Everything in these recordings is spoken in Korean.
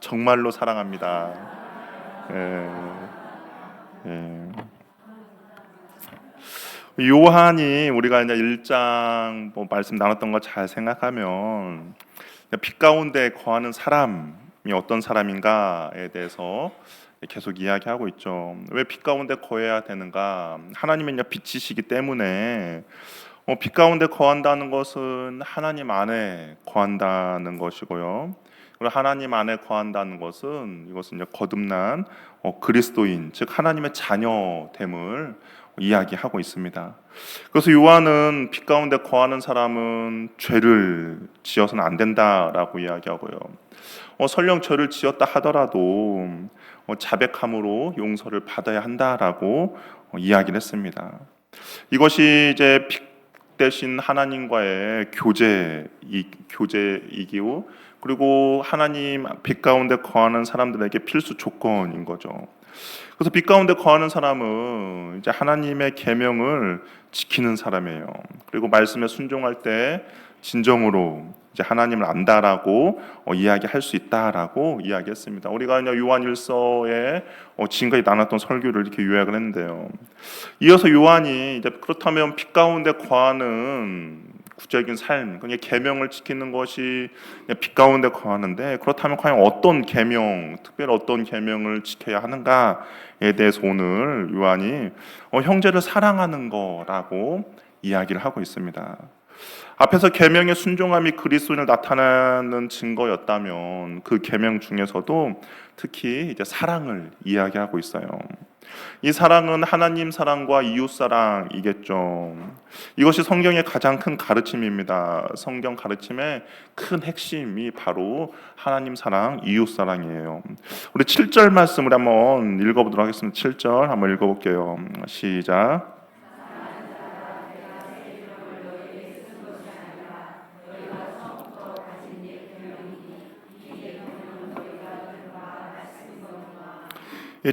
정말로 사랑합니다. 예, 예. 요한이 우리가 이제 1장 말씀 나눴던 거 잘 생각하면 빛 가운데 거하는 사람이 어떤 사람인가에 대해서 계속 이야기하고 있죠. 왜 빛 가운데 거해야 되는가? 하나님은 이제 빛이시기 때문에 빛 가운데 거한다는 것은 하나님 안에 거한다는 것이고요. 그리고 하나님 안에 거한다는 것은 이것은 이제 거듭난 그리스도인, 즉 하나님의 자녀됨을 이야기하고 있습니다. 그래서 요한은 빛 가운데 거하는 사람은 죄를 지어서는 안 된다라고 이야기하고요. 설령 죄를 지었다 하더라도 자백함으로 용서를 받아야 한다라고 이야기를 했습니다. 이것이 이제 빛 대신 하나님과의 교제이기요. 그리고 하나님 빛 가운데 거하는 사람들에게 필수 조건인 거죠. 그래서 빛 가운데 거하는 사람은 이제 하나님의 계명을 지키는 사람이에요. 그리고 말씀에 순종할 때 진정으로 이제 하나님을 안다라고 이야기할 수 있다라고 이야기했습니다. 우리가 이제 요한일서에 지금까지 나눴던 설교를 이렇게 요약을 했는데요. 이어서 요한이 이제 그렇다면 빛 가운데 거하는 구체적인 삶, 그냥 계명을 지키는 것이 빛 가운데 거하는데, 그렇다면 과연 어떤 계명, 특별히 어떤 계명을 지켜야 하는가에 대해서 오늘 요한이 형제를 사랑하는 거라고 이야기를 하고 있습니다. 앞에서 계명의 순종함이 그리스도인을 나타내는 증거였다면 그 계명 중에서도 특히 이제 사랑을 이야기하고 있어요. 이 사랑은 하나님 사랑과 이웃 사랑이겠죠. 이것이 성경의 가장 큰 가르침입니다. 성경 가르침의 큰 핵심이 바로 하나님 사랑, 이웃 사랑이에요. 우리 7절 말씀을 한번 읽어보도록 하겠습니다. 7절 한번 읽어볼게요. 시작.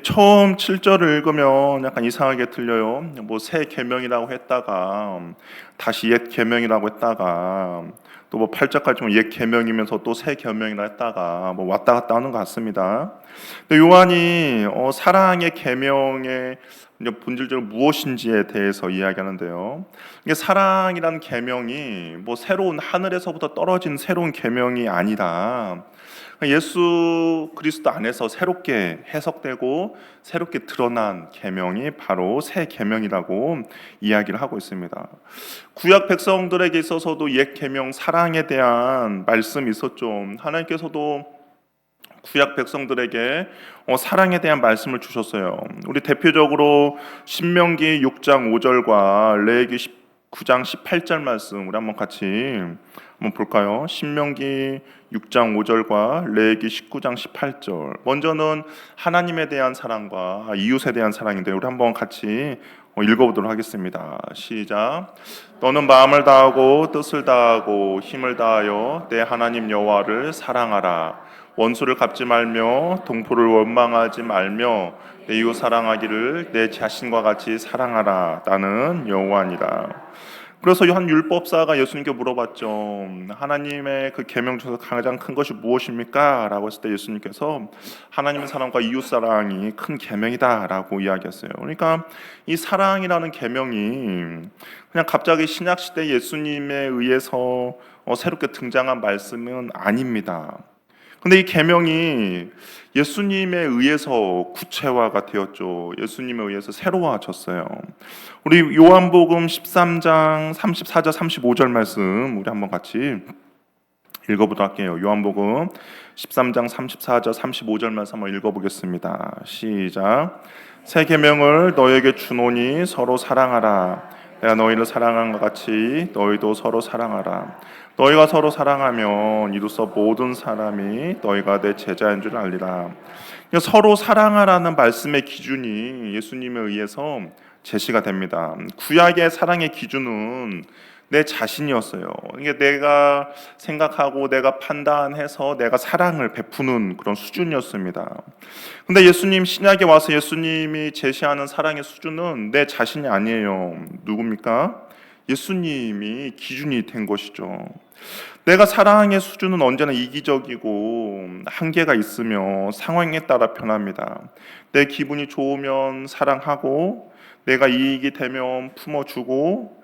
처음 7절을 읽으면 약간 이상하게 들려요. 새 계명이라고 했다가 다시 옛 계명이라고 했다가 또 8절까지 옛 계명이면서 또 새 계명이라 했다가 왔다 갔다 하는 것 같습니다. 근데 요한이 사랑의 계명의 본질적으로 무엇인지에 대해서 이야기하는데요. 이게 사랑이라는 계명이 새로운 하늘에서부터 떨어진 새로운 계명이 아니라 예수 그리스도 안에서 새롭게 해석되고 새롭게 드러난 계명이 바로 새 계명이라고 이야기를 하고 있습니다. 구약 백성들에게 있어서도 옛 계명 사랑에 대한 말씀이 있었죠. 하나님께서도 구약 백성들에게 사랑에 대한 말씀을 주셨어요. 우리 대표적으로 신명기 6장 5절과 레위기 9장 18절 말씀 우리 한번 같이 한번 볼까요? 신명기 6장 5절과 레위기 19장 18절. 먼저는 하나님에 대한 사랑과 이웃에 대한 사랑인데 우리 한번 같이 읽어보도록 하겠습니다. 시작. 너는 마음을 다하고 뜻을 다하고 힘을 다하여 내 하나님 여호와를 사랑하라. 원수를 갚지 말며 동포를 원망하지 말며 내 이웃 사랑하기를 내 자신과 같이 사랑하라. 나는 여호와니라. 그래서 한 율법사가 예수님께 물어봤죠. 하나님의 그 계명 중에서 가장 큰 것이 무엇입니까? 라고 했을 때 예수님께서 하나님의 사랑과 이웃 사랑이 큰 계명이다라고 이야기했어요. 그러니까 이 사랑이라는 계명이 그냥 갑자기 신약 시대 예수님에 의해서 새롭게 등장한 말씀은 아닙니다. 근데 이 계명이 예수님에 의해서 구체화가 되었죠. 예수님에 의해서 새로워졌어요. 우리 요한복음 13장 34절 35절 말씀 우리 한번 같이 읽어보도록 할게요. 요한복음 13장 34절 35절 말씀 한번 읽어보겠습니다. 시작. 새 계명을 너에게 주노니 서로 사랑하라. 내가 너희를 사랑한 것 같이 너희도 서로 사랑하라. 너희가 서로 사랑하면 이로써 모든 사람이 너희가 내 제자인 줄 알리라. 서로 사랑하라는 말씀의 기준이 예수님에 의해서 제시가 됩니다. 구약의 사랑의 기준은 내 자신이었어요. 이게 내가 생각하고 내가 판단해서 내가 사랑을 베푸는 그런 수준이었습니다. 근데 예수님 신약에 와서 예수님이 제시하는 사랑의 수준은 내 자신이 아니에요. 누굽니까? 예수님이 기준이 된 것이죠. 내가 사랑의 수준은 언제나 이기적이고 한계가 있으며 상황에 따라 변합니다. 내 기분이 좋으면 사랑하고 내가 이익이 되면 품어주고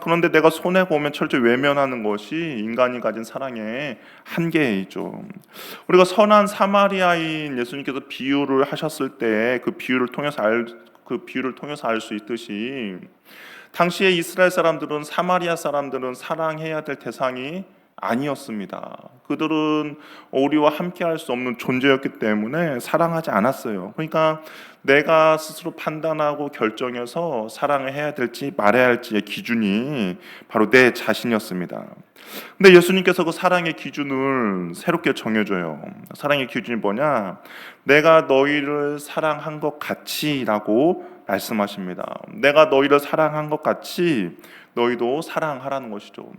그런데 내가 손해가 오면 철저히 외면하는 것이 인간이 가진 사랑의 한계이죠. 우리가 선한 사마리아인 예수님께서 비유를 하셨을 때 그 비유를 통해서 알 수 있듯이 당시에 이스라엘 사람들은 사마리아 사람들은 사랑해야 될 대상이 아니었습니다. 그들은 우리와 함께 할 수 없는 존재였기 때문에 사랑하지 않았어요. 그러니까 내가 스스로 판단하고 결정해서 사랑을 해야 될지 말아야 할지의 기준이 바로 내 자신이었습니다. 근데 예수님께서 그 사랑의 기준을 새롭게 정해줘요. 사랑의 기준이 뭐냐? 내가 너희를 사랑한 것 같이라고 말씀하십니다. 내가 너희를 사랑한 것 같이 너희도 사랑하라는 것이죠.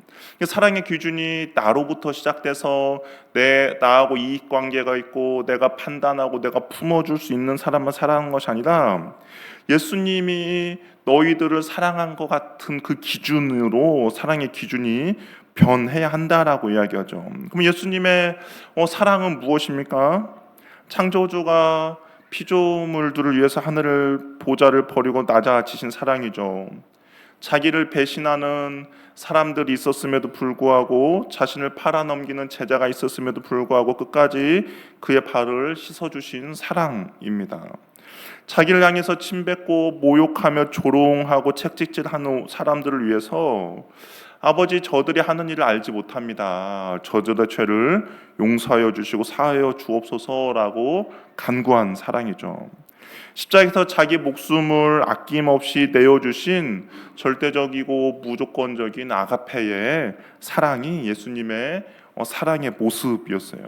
사랑의 기준이 나로부터 시작돼서 나하고 이익관계가 있고 내가 판단하고 내가 품어줄 수 있는 사람만 사랑하는 것이 아니라 예수님이 너희들을 사랑한 것 같은 그 기준으로 사랑의 기준이 변해야 한다라고 이야기하죠. 그럼 예수님의 사랑은 무엇입니까? 창조주가 피조물들을 위해서 하늘을 보좌를 버리고 낮아지신 사랑이죠. 자기를 배신하는 사람들이 있었음에도 불구하고 자신을 팔아넘기는 제자가 있었음에도 불구하고 끝까지 그의 발을 씻어주신 사랑입니다. 자기를 향해서 침뱉고 모욕하며 조롱하고 책찍질하는 사람들을 위해서 아버지 저들이 하는 일을 알지 못합니다. 저들의 죄를 용서하여 주시고 사하여 주옵소서라고 간구한 사랑이죠. 십자가에서 자기 목숨을 아낌없이 내어주신 절대적이고 무조건적인 아가페의 사랑이 예수님의 사랑의 모습이었어요.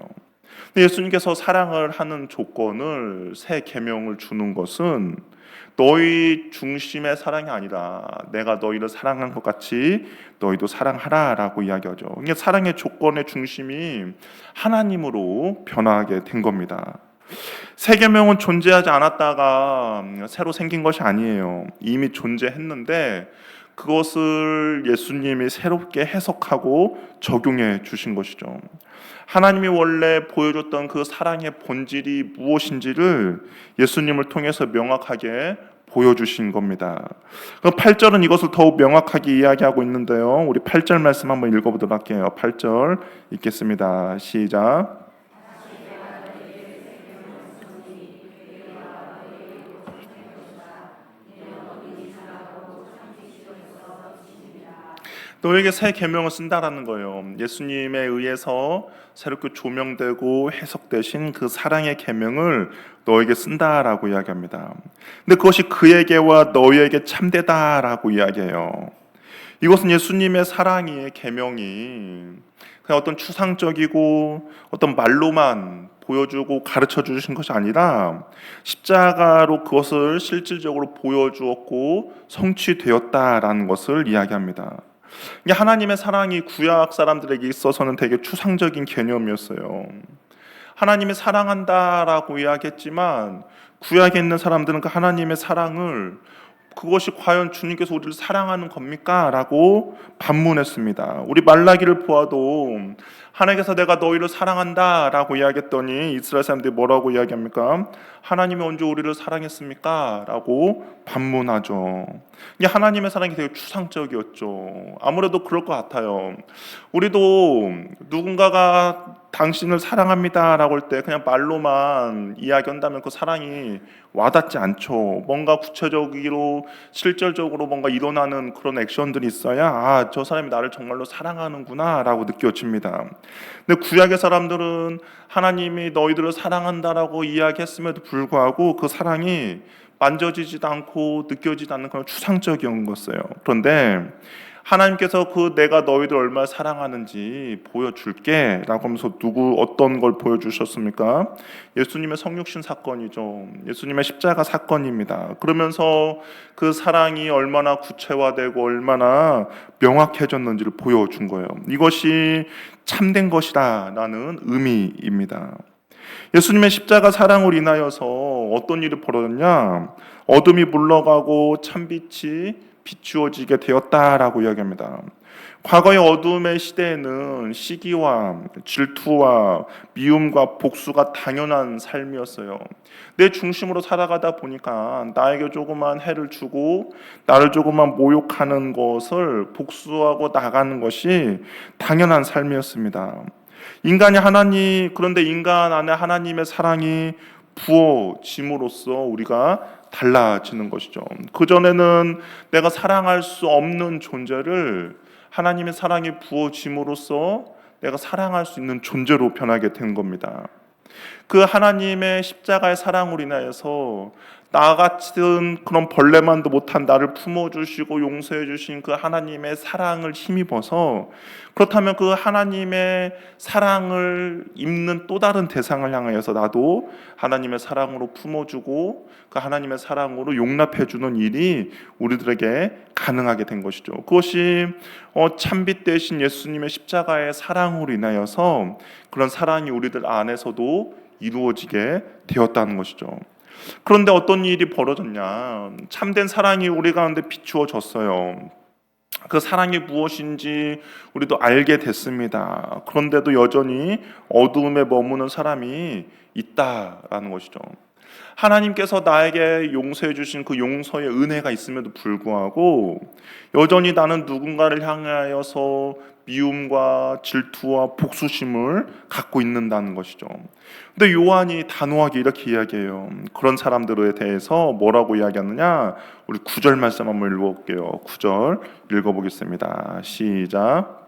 예수님께서 사랑을 하는 조건을 새 계명을 주는 것은 너희 중심의 사랑이 아니라 내가 너희를 사랑한 것 같이 너희도 사랑하라라고 이야기하죠. 이게 사랑의 조건의 중심이 하나님으로 변하게 된 겁니다. 새 계명은 존재하지 않았다가 새로 생긴 것이 아니에요. 이미 존재했는데 그것을 예수님이 새롭게 해석하고 적용해 주신 것이죠. 하나님이 원래 보여줬던 그 사랑의 본질이 무엇인지를 예수님을 통해서 명확하게 보여주신 겁니다. 8절은 이것을 더욱 명확하게 이야기하고 있는데요. 우리 8절 말씀 한번 읽어보도록 할게요. 8절 읽겠습니다. 시작. 너에게 새 계명을 쓴다라는 거예요. 예수님에 의해서 새롭게 조명되고 해석되신 그 사랑의 계명을 너에게 쓴다라고 이야기합니다. 근데 그것이 그에게와 너희에게 참되다라고 이야기해요. 이것은 예수님의 사랑의 계명이 그냥 어떤 추상적이고 어떤 말로만 보여주고 가르쳐 주신 것이 아니라 십자가로 그것을 실질적으로 보여주었고 성취되었다라는 것을 이야기합니다. 하나님의 사랑이 구약 사람들에게 있어서는 되게 추상적인 개념이었어요. 하나님이 사랑한다라고 이야기했지만 구약에 있는 사람들은 그 하나님의 사랑을 그것이 과연 주님께서 우리를 사랑하는 겁니까? 라고 반문했습니다. 우리 말라기를 보아도 하나님께서 내가 너희를 사랑한다 라고 이야기했더니 이스라엘 사람들이 뭐라고 이야기합니까? 하나님이 언제 우리를 사랑했습니까? 라고 반문하죠. 이게 하나님의 사랑이 되게 추상적이었죠. 아무래도 그럴 것 같아요. 우리도 누군가가 당신을 사랑합니다 라고 할 때 그냥 말로만 이야기한다면 그 사랑이 와닿지 않죠. 뭔가 구체적으로 실질적으로 뭔가 일어나는 그런 액션들이 있어야 저 사람이 나를 정말로 사랑하는구나 라고 느껴집니다. 근데 구약의 사람들은 하나님이 너희들을 사랑한다라고 이야기했음에도 불구하고 그 사랑이 만져지지도 않고 느껴지지 않는 그런 추상적인 것이에요. 그런데 하나님께서 그 내가 너희들 얼마나 사랑하는지 보여줄게 라고 하면서 어떤 걸 보여주셨습니까? 예수님의 성육신 사건이죠. 예수님의 십자가 사건입니다. 그러면서 그 사랑이 얼마나 구체화되고 얼마나 명확해졌는지를 보여준 거예요. 이것이 참된 것이다 라는 의미입니다. 예수님의 십자가 사랑으로 인하여서 어떤 일이 벌어졌냐? 어둠이 물러가고 참빛이 비추어지게 되었다라고 이야기합니다. 과거의 어둠의 시대에는 시기와 질투와 미움과 복수가 당연한 삶이었어요. 내 중심으로 살아가다 보니까 나에게 조그만 해를 주고 나를 조그만 모욕하는 것을 복수하고 나가는 것이 당연한 삶이었습니다. 그런데 인간 안에 하나님의 사랑이 부어짐으로써 우리가 달라지는 것이죠. 그전에는 내가 사랑할 수 없는 존재를 하나님의 사랑이 부어짐으로써 내가 사랑할 수 있는 존재로 변하게 된 겁니다. 그 하나님의 십자가의 사랑으로 인하여서 나 같은 그런 벌레만도 못한 나를 품어주시고 용서해주신 그 하나님의 사랑을 힘입어서, 그렇다면 그 하나님의 사랑을 입는 또 다른 대상을 향하여서 나도 하나님의 사랑으로 품어주고 그 하나님의 사랑으로 용납해주는 일이 우리들에게 가능하게 된 것이죠. 그것이 참빛 대신 예수님의 십자가의 사랑으로 인하여서 그런 사랑이 우리들 안에서도 이루어지게 되었다는 것이죠. 그런데 어떤 일이 벌어졌냐? 참된 사랑이 우리 가운데 비추어졌어요. 그 사랑이 무엇인지 우리도 알게 됐습니다. 그런데도 여전히 어두움에 머무는 사람이 있다라는 것이죠. 하나님께서 나에게 용서해 주신 그 용서의 은혜가 있음에도 불구하고 여전히 나는 누군가를 향하여서 미움과 질투와 복수심을 갖고 있는다는 것이죠. 근데 요한이 단호하게 이렇게 이야기해요. 그런 사람들에 대해서 뭐라고 이야기하느냐? 우리 9절 말씀 한번 읽어볼게요. 9절 읽어보겠습니다. 시작.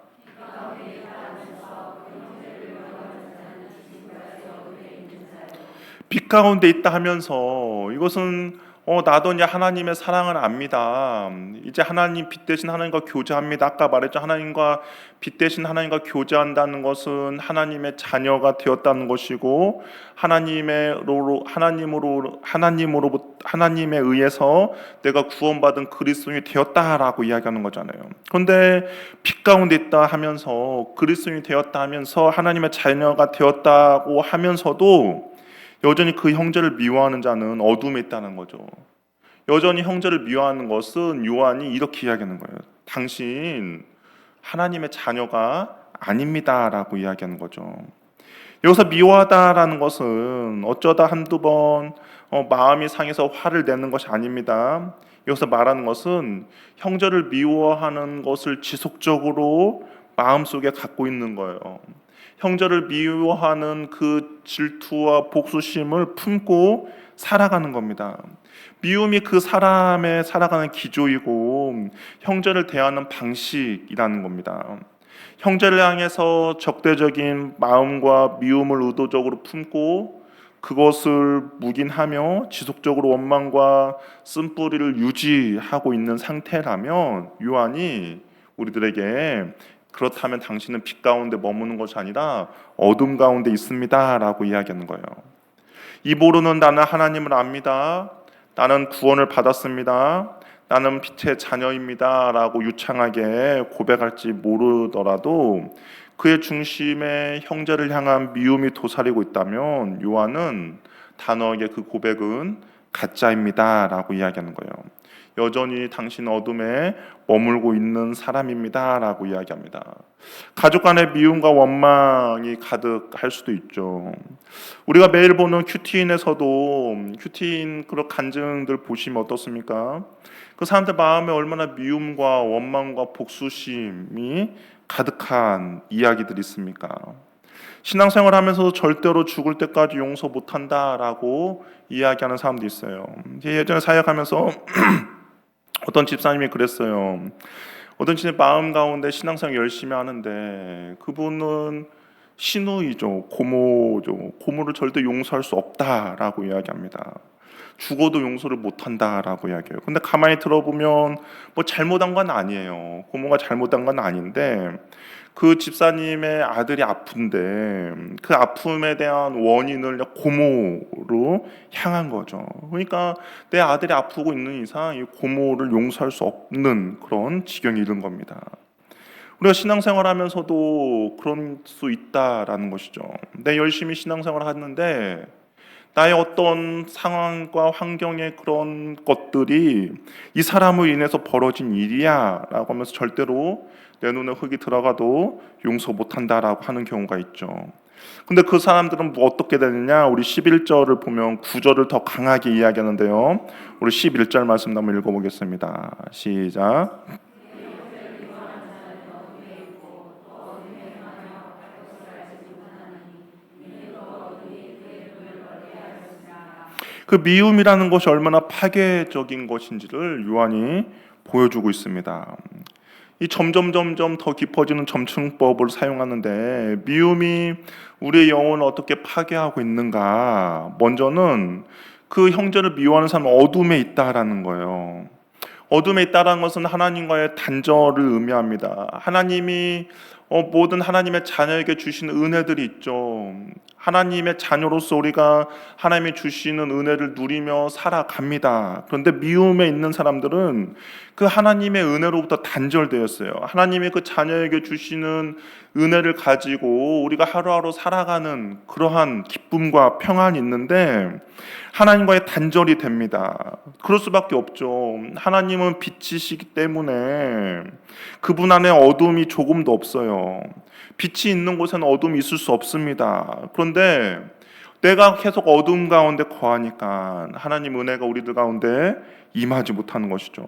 빛 가운데 있다 하면서 이것은 나도 이제 하나님의 사랑을 압니다. 이제 하나님 빛 대신 하나님과 교제합니다. 아까 말했죠. 하나님과 빛 대신 하나님과 교제한다는 것은 하나님의 자녀가 되었다는 것이고 하나님에 의해서 내가 구원받은 그리스도인이 되었다라고 이야기하는 거잖아요. 그런데 빛 가운데 있다 하면서 그리스도인이 되었다 하면서 하나님의 자녀가 되었다고 하면서도 여전히 그 형제를 미워하는 자는 어둠에 있다는 거죠. 여전히 형제를 미워하는 것은 요한이 이렇게 이야기하는 거예요. 당신 하나님의 자녀가 아닙니다라고 이야기하는 거죠. 여기서 미워하다라는 것은 어쩌다 한두 번 마음이 상해서 화를 내는 것이 아닙니다. 여기서 말하는 것은 형제를 미워하는 것을 지속적으로 마음속에 갖고 있는 거예요. 형제를 미워하는 그 질투와 복수심을 품고 살아가는 겁니다. 미움이 그 사람의 살아가는 기조이고 형제를 대하는 방식이라는 겁니다. 형제를 향해서 적대적인 마음과 미움을 의도적으로 품고 그것을 묵인하며 지속적으로 원망과 쓴뿌리를 유지하고 있는 상태라면 요한이 우리들에게 그렇다면 당신은 빛 가운데 머무는 것이 아니라 어둠 가운데 있습니다 라고 이야기하는 거예요. 입으로는 나는 하나님을 압니다, 나는 구원을 받았습니다, 나는 빛의 자녀입니다 라고 유창하게 고백할지 모르더라도 그의 중심에 형제를 향한 미움이 도사리고 있다면 요한은 단호하게 그 고백은 가짜입니다 라고 이야기하는 거예요. 여전히 당신 어둠에 머물고 있는 사람입니다 라고 이야기합니다. 가족 간의 미움과 원망이 가득할 수도 있죠. 우리가 매일 보는 큐티인에서도 큐티인 그런 간증들 보시면 어떻습니까? 그 사람들 마음에 얼마나 미움과 원망과 복수심이 가득한 이야기들이 있습니까? 신앙생활 하면서도 절대로 죽을 때까지 용서 못한다라고 이야기하는 사람도 있어요. 예전에 사역하면서 어떤 집사님이 그랬어요. 어떤 집사님 마음 가운데 신앙생활 열심히 하는데 그분은 시누이죠, 고모죠. 고모를 절대 용서할 수 없다라고 이야기합니다. 죽어도 용서를 못한다라고 이야기해요. 근데 가만히 들어보면 뭐 잘못한 건 아니에요. 고모가 잘못한 건 아닌데 그 집사님의 아들이 아픈데 그 아픔에 대한 원인을 고모로 향한 거죠. 그러니까 내 아들이 아프고 있는 이상 이 고모를 용서할 수 없는 그런 지경이 이른 겁니다. 우리가 신앙생활하면서도 그런 수 있다라는 것이죠. 내 열심히 신앙생활을 하는데 나의 어떤 상황과 환경의 그런 것들이 이 사람으로 인해서 벌어진 일이야 라고 하면서 절대로 내 눈에 흙이 들어가도 용서 못한다라고 하는 경우가 있죠. 근데 그 사람들은 뭐 어떻게 되느냐, 우리 11절을 보면 9절을 더 강하게 이야기하는데요. 우리 11절 말씀 한번 읽어보겠습니다. 시작. 그 미움이라는 것이 얼마나 파괴적인 것인지를 요한이 보여주고 있습니다. 이 점점 더 깊어지는 점층법을 사용하는데, 미움이 우리의 영혼을 어떻게 파괴하고 있는가? 먼저는 그 형제를 미워하는 사람은 어둠에 있다라는 거예요. 어둠에 있다라는 것은 하나님과의 단절을 의미합니다. 하나님이 모든 하나님의 자녀에게 주시는 은혜들이 있죠. 하나님의 자녀로서 우리가 하나님이 주시는 은혜를 누리며 살아갑니다. 그런데 미움에 있는 사람들은 그 하나님의 은혜로부터 단절되었어요. 하나님의 그 자녀에게 주시는 은혜를 가지고 우리가 하루하루 살아가는 그러한 기쁨과 평안이 있는데 하나님과의 단절이 됩니다. 그럴 수밖에 없죠. 하나님은 빛이시기 때문에 그분 안에 어둠이 조금도 없어요. 빛이 있는 곳에는 어둠이 있을 수 없습니다. 그런데 내가 계속 어둠 가운데 거하니까 하나님 은혜가 우리들 가운데 임하지 못하는 것이죠.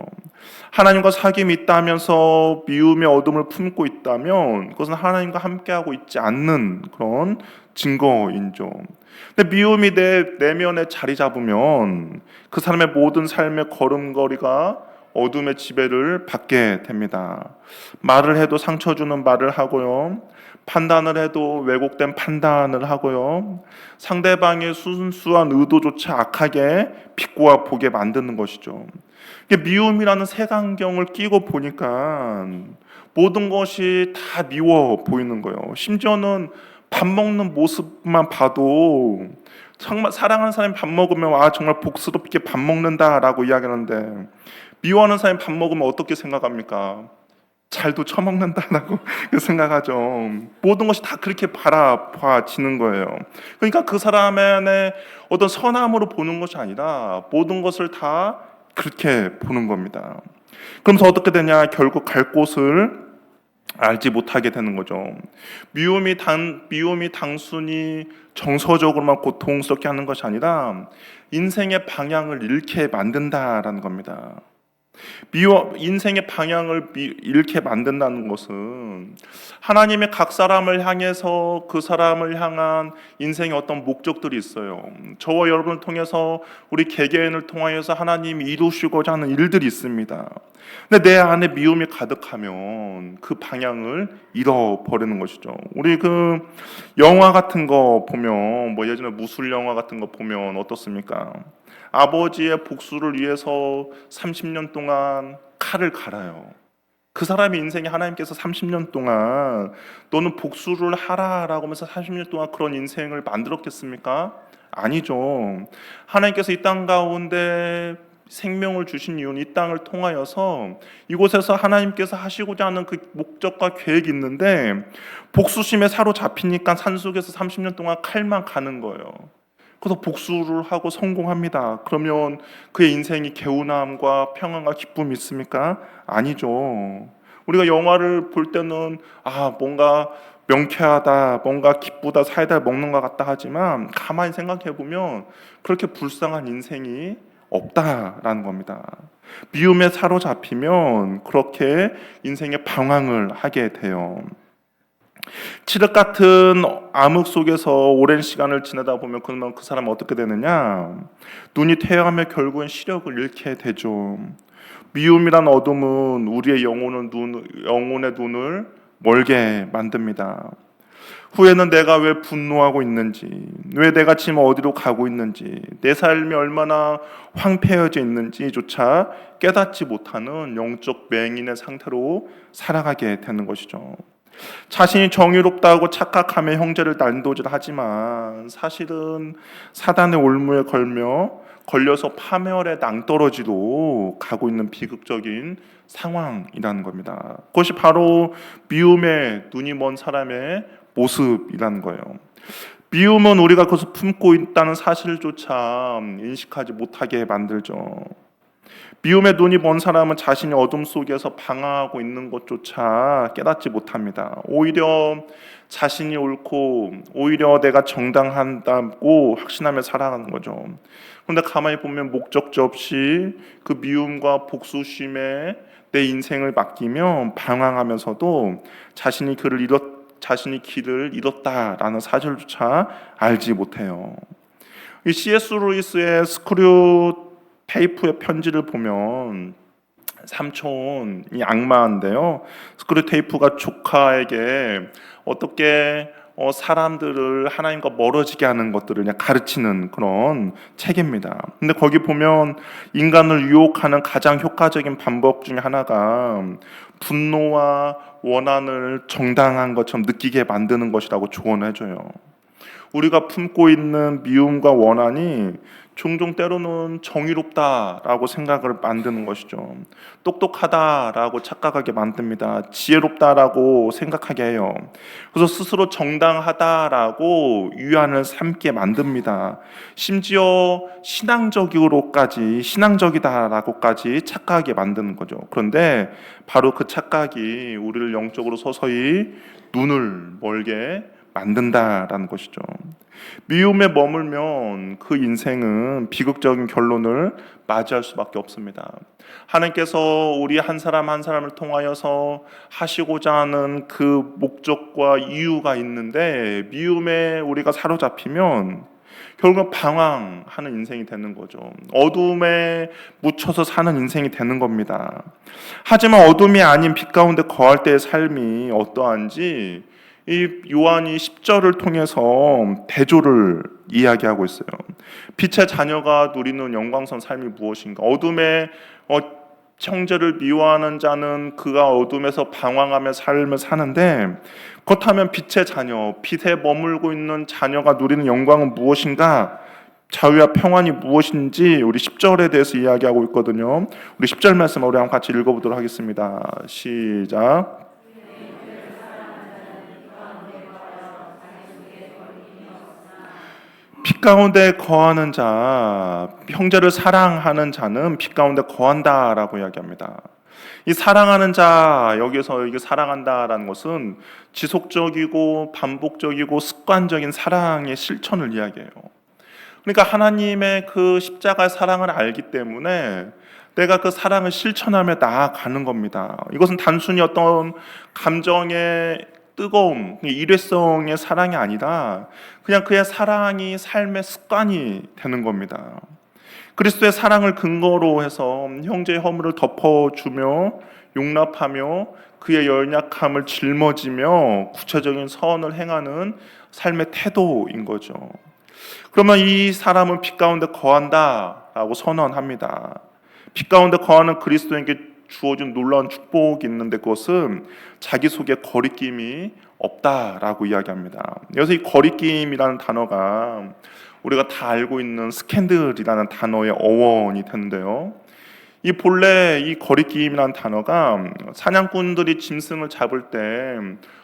하나님과 사귐이 있다 하면서 미움의 어둠을 품고 있다면 그것은 하나님과 함께하고 있지 않는 그런 증거인죠. 근데 미움이 내 내면에 자리 잡으면 그 사람의 모든 삶의 걸음걸이가 어둠의 지배를 받게 됩니다. 말을 해도 상처 주는 말을 하고요. 판단을 해도 왜곡된 판단을 하고요. 상대방의 순수한 의도조차 악하게 비꼬아 보게 만드는 것이죠. 미움이라는 색안경을 끼고 보니까 모든 것이 다 미워 보이는 거예요. 심지어는 밥 먹는 모습만 봐도 정말 사랑하는 사람이 밥 먹으면 정말 복스럽게 밥 먹는다라고 이야기하는데, 미워하는 사람이 밥 먹으면 어떻게 생각합니까? 잘도 처먹는다라고 생각하죠. 모든 것이 다 그렇게 바라봐지는 거예요. 그러니까 그 사람의 어떤 선함으로 보는 것이 아니라 모든 것을 다 그렇게 보는 겁니다. 그러면서 어떻게 되냐? 결국 갈 곳을 알지 못하게 되는 거죠. 미움이 단순히 정서적으로만 고통스럽게 하는 것이 아니라 인생의 방향을 잃게 만든다라는 겁니다. 인생의 방향을 잃게 만든다는 것은 하나님의 각 사람을 향해서 그 사람을 향한 인생의 어떤 목적들이 있어요. 저와 여러분을 통해서 우리 개개인을 통하여서 하나님이 이루시고자 하는 일들이 있습니다. 근데 내 안에 미움이 가득하면 그 방향을 잃어버리는 것이죠. 우리 그 영화 같은 거 보면, 예전에 무술 영화 같은 거 보면 어떻습니까? 아버지의 복수를 위해서 30년 동안 칼을 갈아요. 그 사람의 인생에 하나님께서 30년 동안 너는 복수를 하라라고 하면서 30년 동안 그런 인생을 만들었겠습니까? 아니죠. 하나님께서 이 땅 가운데 생명을 주신 이유는 이 땅을 통하여서 이곳에서 하나님께서 하시고자 하는 그 목적과 계획이 있는데, 복수심에 사로잡히니까 산속에서 30년 동안 칼만 가는 거예요. 그래서 복수를 하고 성공합니다. 그러면 그의 인생이 개운함과 평안과 기쁨이 있습니까? 아니죠. 우리가 영화를 볼 때는 뭔가 명쾌하다, 뭔가 기쁘다, 사이다를 먹는 것 같다 하지만 가만히 생각해 보면 그렇게 불쌍한 인생이 없다라는 겁니다. 미움에 사로잡히면 그렇게 인생의 방황을 하게 돼요. 칠흑 같은 암흑 속에서 오랜 시간을 지내다 보면 그러면 그 사람은 어떻게 되느냐? 눈이 퇴행하며 결국엔 시력을 잃게 되죠. 미움이란 어둠은 우리의 영혼의 눈을 멀게 만듭니다. 후에는 내가 왜 분노하고 있는지, 왜 내가 지금 어디로 가고 있는지, 내 삶이 얼마나 황폐해져 있는지조차 깨닫지 못하는 영적 맹인의 상태로 살아가게 되는 것이죠. 자신이 정의롭다고 착각하며 형제를 난도질하지만 사실은 사단의 올무에 걸려서 파멸의 낭떠러지로 가고 있는 비극적인 상황이라는 겁니다. 그것이 바로 미움에 눈이 먼 사람의 모습이라는 거예요. 미움은 우리가 그것을 품고 있다는 사실조차 인식하지 못하게 만들죠. 미움의 눈이 먼 사람은 자신이 어둠 속에서 방황하고 있는 것조차 깨닫지 못합니다. 오히려 자신이 옳고 오히려 내가 정당한다고 확신하며 살아가는 거죠. 그런데 가만히 보면 목적지 없이 그 미움과 복수심에 내 인생을 맡기며 방황하면서도 자신이 길을 잃었다라는 사실조차 알지 못해요. 이 C.S. 루이스의 스크류 테이프의 편지를 보면 삼촌이 악마인데요. 스크류 테이프가 조카에게 어떻게 사람들을 하나님과 멀어지게 하는 것들을 그냥 가르치는 그런 책입니다. 근데 거기 보면 인간을 유혹하는 가장 효과적인 방법 중에 하나가 분노와 원한을 정당한 것처럼 느끼게 만드는 것이라고 조언해줘요. 우리가 품고 있는 미움과 원한이 종종 때로는 정의롭다라고 생각을 만드는 것이죠. 똑똑하다라고 착각하게 만듭니다. 지혜롭다라고 생각하게 해요. 그래서 스스로 정당하다라고 위안을 삼게 만듭니다. 심지어 신앙적이다라고까지 착각하게 만드는 거죠. 그런데 바로 그 착각이 우리를 영적으로 서서히 눈을 멀게 만든다라는 것이죠. 미움에 머물면 그 인생은 비극적인 결론을 맞이할 수밖에 없습니다. 하나님께서 우리 한 사람 한 사람을 통하여서 하시고자 하는 그 목적과 이유가 있는데 미움에 우리가 사로잡히면 결국 방황하는 인생이 되는 거죠. 어둠에 묻혀서 사는 인생이 되는 겁니다. 하지만 어둠이 아닌 빛 가운데 거할 때의 삶이 어떠한지 이 요한이 10절을 통해서 대조를 이야기하고 있어요. 빛의 자녀가 누리는 영광스러운 삶이 무엇인가? 어둠에 형제를 미워하는 자는 그가 어둠에서 방황하며 삶을 사는데, 그렇다면 빛의 자녀, 빛에 머물고 있는 자녀가 누리는 영광은 무엇인가? 자유와 평안이 무엇인지 우리 10절에 대해서 이야기하고 있거든요. 우리 10절 말씀 우리 한번 같이 읽어보도록 하겠습니다. 시작. 빛 가운데 거하는 자, 형제를 사랑하는 자는 빛 가운데 거한다라고 이야기합니다. 이 사랑하는 자, 여기서 이게 사랑한다라는 것은 지속적이고 반복적이고 습관적인 사랑의 실천을 이야기해요. 그러니까 하나님의 그 십자가의 사랑을 알기 때문에 내가 그 사랑을 실천하며 나아가는 겁니다. 이것은 단순히 어떤 감정의 뜨거움, 일회성의 사랑이 아니라 그냥 그의 사랑이 삶의 습관이 되는 겁니다. 그리스도의 사랑을 근거로 해서 형제의 허물을 덮어주며 용납하며 그의 연약함을 짊어지며 구체적인 선을 행하는 삶의 태도인 거죠. 그러면 이 사람은 빛 가운데 거한다라고 선언합니다. 빛 가운데 거하는 그리스도인에게 주어진 놀라운 축복이 있는데 그것은 자기 속에 거리낌이 없다라고 이야기합니다. 여기서 이 거리낌이라는 단어가 우리가 다 알고 있는 스캔들이라는 단어의 어원이 되는데요. 이 본래 이 거리낌이라는 단어가 사냥꾼들이 짐승을 잡을 때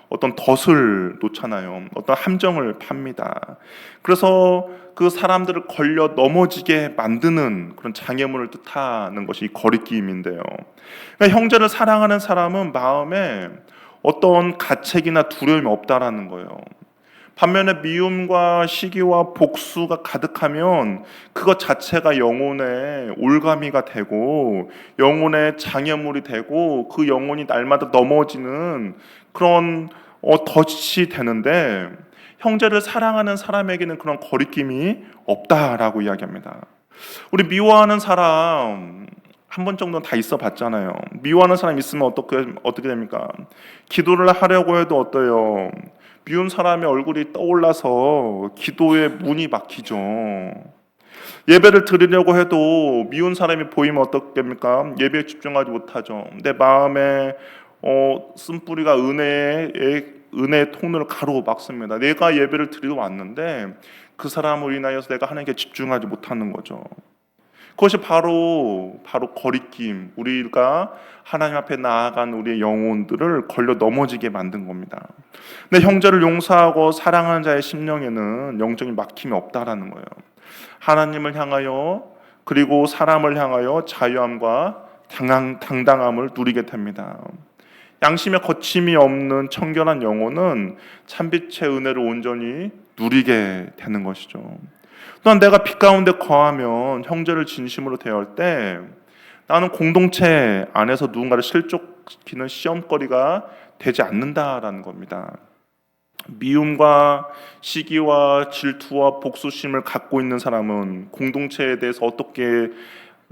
어떤 덫을 놓잖아요. 어떤 함정을 팝니다. 그래서 그 사람들을 걸려 넘어지게 만드는 그런 장애물을 뜻하는 것이 이 거리낌인데요. 그러니까 형제를 사랑하는 사람은 마음에 어떤 가책이나 두려움이 없다라는 거예요. 반면에 미움과 시기와 복수가 가득하면 그것 자체가 영혼의 올가미가 되고 영혼의 장애물이 되고 그 영혼이 날마다 넘어지는 그런 덫이 되는데 형제를 사랑하는 사람에게는 그런 거리낌이 없다라고 이야기합니다. 우리 미워하는 사람 한 번 정도는 다 있어 봤잖아요. 미워하는 사람 있으면 어떻게 됩니까? 기도를 하려고 해도 어때요? 미운 사람의 얼굴이 떠올라서 기도의 문이 막히죠. 예배를 드리려고 해도 미운 사람이 보이면 어떻겠습니까? 예배에 집중하지 못하죠. 내 마음에 쓴뿌리가 은혜의 통로를 가로막습니다. 내가 예배를 드리러 왔는데 그 사람으로 인하여서 내가 하나님께 집중하지 못하는 거죠. 그것이 바로 거리낌, 우리가 하나님 앞에 나아간 우리의 영혼들을 걸려 넘어지게 만든 겁니다. 근데 형제를 용서하고 사랑하는 자의 심령에는 영적인 막힘이 없다라는 거예요. 하나님을 향하여 그리고 사람을 향하여 자유함과 당당함을 누리게 됩니다. 양심의 거침이 없는 청결한 영혼은 참빛의 은혜를 온전히 누리게 되는 것이죠. 또한 내가 빛 가운데 거하면 형제를 진심으로 대할 때 나는 공동체 안에서 누군가를 실족시키는 시험거리가 되지 않는다라는 겁니다. 미움과 시기와 질투와 복수심을 갖고 있는 사람은 공동체에 대해서 어떻게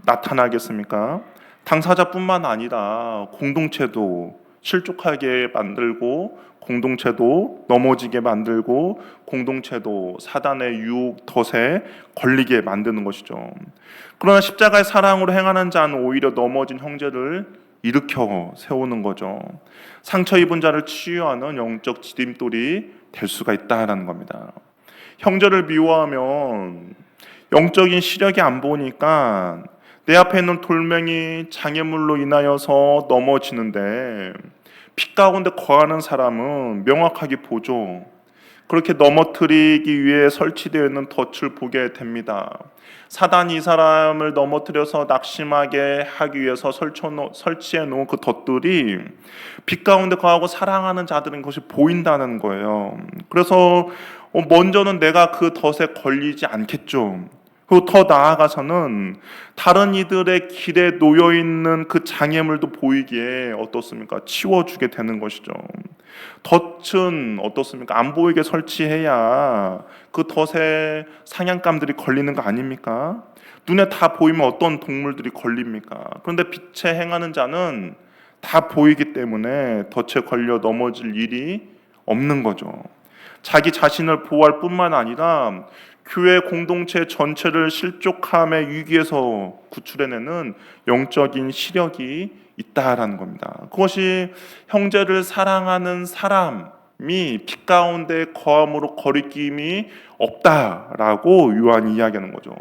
나타나겠습니까? 당사자뿐만 아니라 공동체도 실족하게 만들고, 공동체도 넘어지게 만들고, 공동체도 사단의 유혹 덫에 걸리게 만드는 것이죠. 그러나 십자가의 사랑으로 행하는 자는 오히려 넘어진 형제를 일으켜 세우는 거죠. 상처 입은 자를 치유하는 영적 디딤돌이 될 수가 있다라는 겁니다. 형제를 미워하면 영적인 시력이 안 보니까 내 앞에 있는 돌멩이 장애물로 인하여서 넘어지는데, 빛 가운데 거하는 사람은 명확하게 보죠. 그렇게 넘어뜨리기 위해 설치되어 있는 덫을 보게 됩니다. 사단이 이 사람을 넘어뜨려서 낙심하게 하기 위해서 설치해 놓은 그 덫들이 빛 가운데 거하고 사랑하는 자들은 그것이 보인다는 거예요. 그래서 먼저는 내가 그 덫에 걸리지 않겠죠. 그리고 더 나아가서는 다른 이들의 길에 놓여있는 그 장애물도 보이기에 어떻습니까? 치워주게 되는 것이죠. 덫은 어떻습니까? 안 보이게 설치해야 그 덫에 사냥감들이 걸리는 거 아닙니까? 눈에 다 보이면 어떤 동물들이 걸립니까? 그런데 빛에 행하는 자는 다 보이기 때문에 덫에 걸려 넘어질 일이 없는 거죠. 자기 자신을 보호할 뿐만 아니라 교회 공동체 전체를 실족함의 위기에서 구출해내는 영적인 시력이 있다라는 겁니다. 그것이 형제를 사랑하는 사람이 빛 가운데 거함으로 거리낌이 없다라고 요한이 이야기하는 거죠.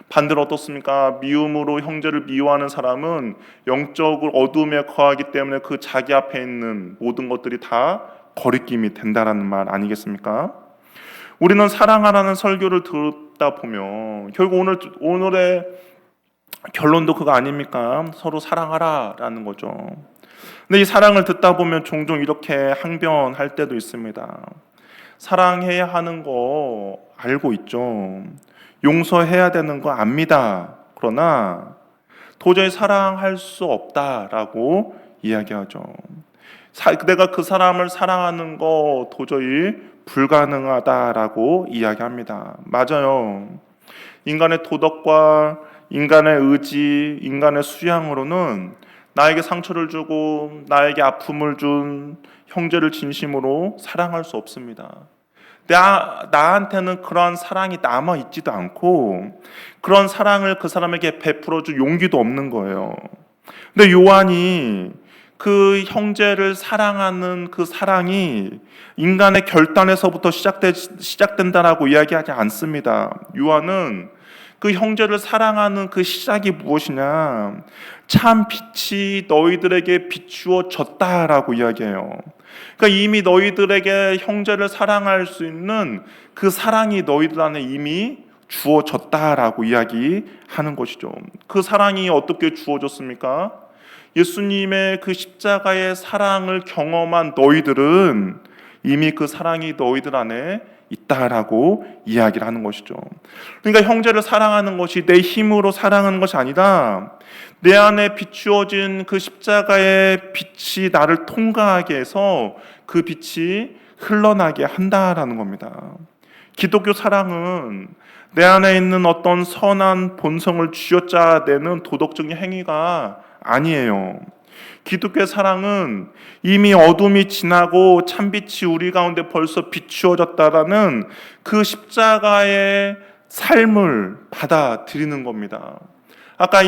반대로 어떻습니까? 미움으로 형제를 미워하는 사람은 영적으로 어둠에 거하기 때문에 그 자기 앞에 있는 모든 것들이 다 거리낌이 된다라는 말 아니겠습니까? 우리는 사랑하라는 설교를 듣다 보면 결국 오늘의 결론도 그거 아닙니까? 서로 사랑하라라는 거죠. 근데 이 사랑을 듣다 보면 종종 이렇게 항변할 때도 있습니다. 사랑해야 하는 거 알고 있죠. 용서해야 되는 거 압니다. 그러나 도저히 사랑할 수 없다라고 이야기하죠. 내가 그 사람을 사랑하는 거 도저히 불가능하다라고 이야기합니다. 맞아요. 인간의 도덕과 인간의 의지, 인간의 수양으로는 나에게 상처를 주고 나에게 아픔을 준 형제를 진심으로 사랑할 수 없습니다. 나한테는 그런 사랑이 남아있지도 않고 그런 사랑을 그 사람에게 베풀어줄 용기도 없는 거예요. 근데 요한이 그 형제를 사랑하는 그 사랑이 인간의 결단에서부터 시작된다라고 이야기하지 않습니다. 요한은 그 형제를 사랑하는 그 시작이 무엇이냐? 참 빛이 너희들에게 비추어졌다라고 이야기해요. 그러니까 이미 너희들에게 형제를 사랑할 수 있는 그 사랑이 너희들 안에 이미 주어졌다라고 이야기하는 것이죠. 그 사랑이 어떻게 주어졌습니까? 예수님의 그 십자가의 사랑을 경험한 너희들은 이미 그 사랑이 너희들 안에 있다라고 이야기를 하는 것이죠. 그러니까 형제를 사랑하는 것이 내 힘으로 사랑하는 것이 아니라 내 안에 비추어진 그 십자가의 빛이 나를 통과하게 해서 그 빛이 흘러나게 한다라는 겁니다. 기독교 사랑은 내 안에 있는 어떤 선한 본성을 쥐어짜내는 도덕적인 행위가 아니에요. 기독교의 사랑은 이미 어둠이 지나고 참빛이 우리 가운데 벌써 비추어졌다라는 그 십자가의 삶을 받아들이는 겁니다. 아까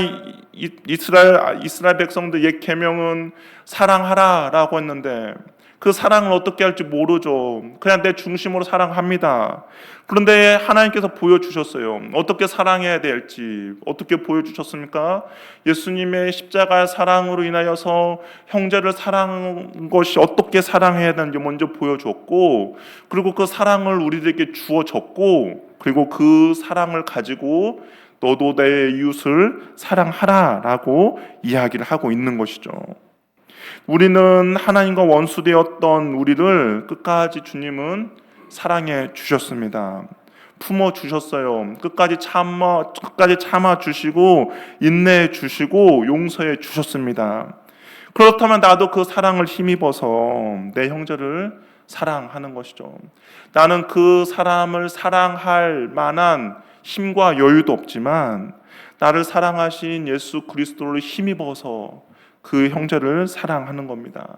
이스라엘 백성들 옛 계명은 사랑하라라고 했는데 그 사랑을 어떻게 할지 모르죠. 그냥 내 중심으로 사랑합니다. 그런데 하나님께서 보여주셨어요. 어떻게 사랑해야 될지 어떻게 보여주셨습니까? 예수님의 십자가의 사랑으로 인하여서 형제를 사랑한 것이 어떻게 사랑해야 되는지 먼저 보여줬고, 그리고 그 사랑을 우리들에게 주어졌고, 그리고 그 사랑을 가지고 너도 내 이웃을 사랑하라라고 이야기를 하고 있는 것이죠. 우리는 하나님과 원수되었던 우리를 끝까지 주님은 사랑해 주셨습니다. 품어 주셨어요. 끝까지 참아 주시고 인내해 주시고 용서해 주셨습니다. 그렇다면 나도 그 사랑을 힘입어서 내 형제를 사랑하는 것이죠. 나는 그 사람을 사랑할 만한 힘과 여유도 없지만 나를 사랑하신 예수 그리스도를 힘입어서 그 형제를 사랑하는 겁니다.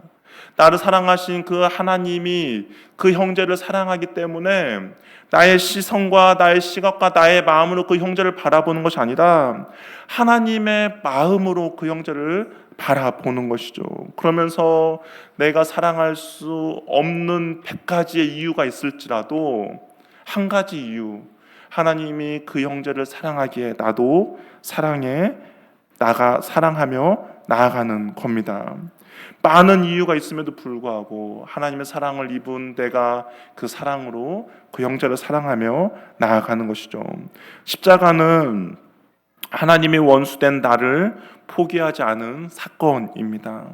나를 사랑하신 그 하나님이 그 형제를 사랑하기 때문에 나의 시선과 나의 시각과 나의 마음으로 그 형제를 바라보는 것이 아니라 하나님의 마음으로 그 형제를 바라보는 것이죠. 그러면서 내가 사랑할 수 없는 100가지의 이유가 있을지라도 한 가지 이유, 하나님이 그 형제를 사랑하기에 나도 사랑하며 나아가는 겁니다. 많은 이유가 있음에도 불구하고 하나님의 사랑을 입은 내가 그 사랑으로 그 형제를 사랑하며 나아가는 것이죠. 십자가는 하나님의 원수된 나를 포기하지 않은 사건입니다.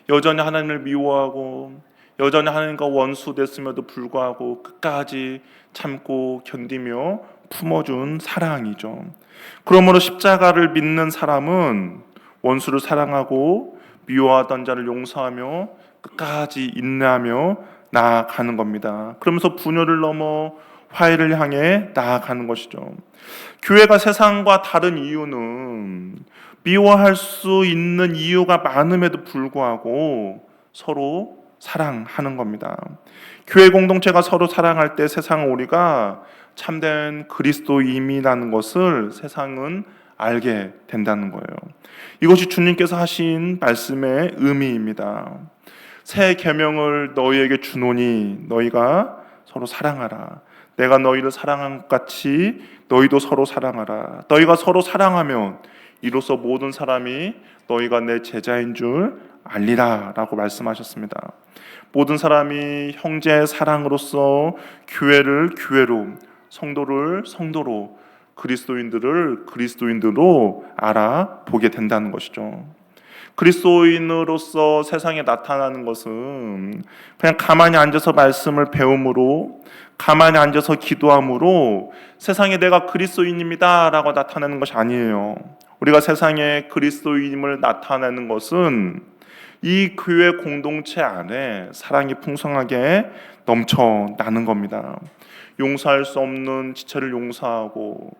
여전히 하나님을 미워하고 여전히 하나님과 원수됐음에도 불구하고 끝까지 참고 견디며 품어준 사랑이죠. 그러므로 십자가를 믿는 사람은 원수를 사랑하고 미워하던 자를 용서하며 끝까지 인내하며 나아가는 겁니다. 그러면서 분열을 넘어 화해를 향해 나아가는 것이죠. 교회가 세상과 다른 이유는 미워할 수 있는 이유가 많음에도 불구하고 서로 사랑하는 겁니다. 교회 공동체가 서로 사랑할 때 세상은 우리가 참된 그리스도인이라는 것을 세상은 알게 된다는 거예요. 이것이 주님께서 하신 말씀의 의미입니다. 새 계명을 너희에게 주노니 너희가 서로 사랑하라. 내가 너희를 사랑한 것 같이 너희도 서로 사랑하라. 너희가 서로 사랑하면 이로써 모든 사람이 너희가 내 제자인 줄 알리라 라고 말씀하셨습니다. 모든 사람이 형제의 사랑으로서 교회를 교회로, 성도를 성도로, 그리스도인들을 그리스도인들로 알아보게 된다는 것이죠. 그리스도인으로서 세상에 나타나는 것은 그냥 가만히 앉아서 말씀을 배움으로, 가만히 앉아서 기도함으로 세상에 내가 그리스도인입니다 라고 나타내는 것이 아니에요. 우리가 세상에 그리스도인임을 나타내는 것은 이 교회 공동체 안에 사랑이 풍성하게 넘쳐나는 겁니다. 용서할 수 없는 지체를 용서하고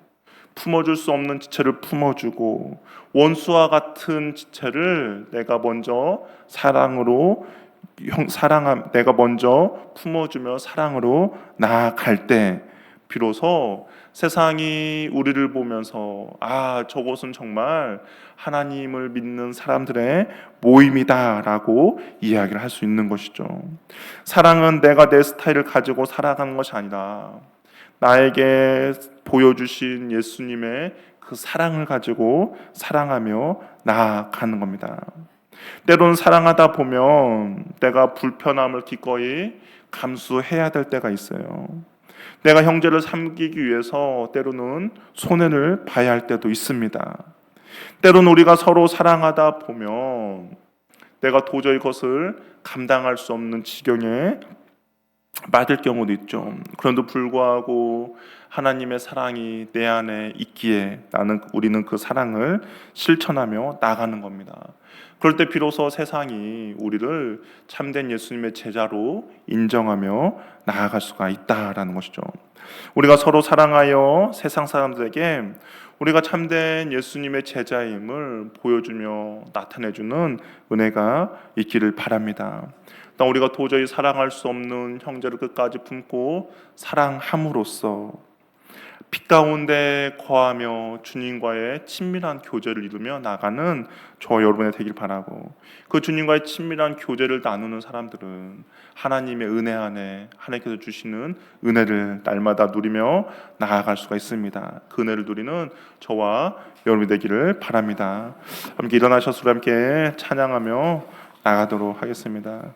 품어줄 수 없는 지체를 품어주고 원수와 같은 지체를 내가 먼저 내가 먼저 품어주며 사랑으로 나아갈 때 비로소 세상이 우리를 보면서 저곳은 정말 하나님을 믿는 사람들의 모임이다라고 이야기를 할 수 있는 것이죠. 사랑은 내가 내 스타일을 가지고 살아가는 것이 아니라 나에게 보여주신 예수님의 그 사랑을 가지고 사랑하며 나아가는 겁니다. 때로는 사랑하다 보면 내가 불편함을 기꺼이 감수해야 될 때가 있어요. 내가 형제를 섬기기 위해서 때로는 손해를 봐야 할 때도 있습니다. 때로는 우리가 서로 사랑하다 보면 내가 도저히 그것을 감당할 수 없는 지경에 맞을 경우도 있죠. 그런데도 불구하고 하나님의 사랑이 내 안에 있기에 우리는 그 사랑을 실천하며 나가는 겁니다. 그럴 때 비로소 세상이 우리를 참된 예수님의 제자로 인정하며 나아갈 수가 있다라는 것이죠. 우리가 서로 사랑하여 세상 사람들에게 우리가 참된 예수님의 제자임을 보여주며 나타내주는 은혜가 있기를 바랍니다. 우리가 도저히 사랑할 수 없는 형제를 끝까지 품고 사랑함으로써 빛 가운데 거하며 주님과의 친밀한 교제를 이루며 나가는 저와 여러분의 되길 바라고, 그 주님과의 친밀한 교제를 나누는 사람들은 하나님의 은혜 안에 하나님께서 주시는 은혜를 날마다 누리며 나아갈 수가 있습니다. 그 은혜를 누리는 저와 여러분이 되기를 바랍니다. 함께 일어나셔서 함께 찬양하며 나가도록 하겠습니다.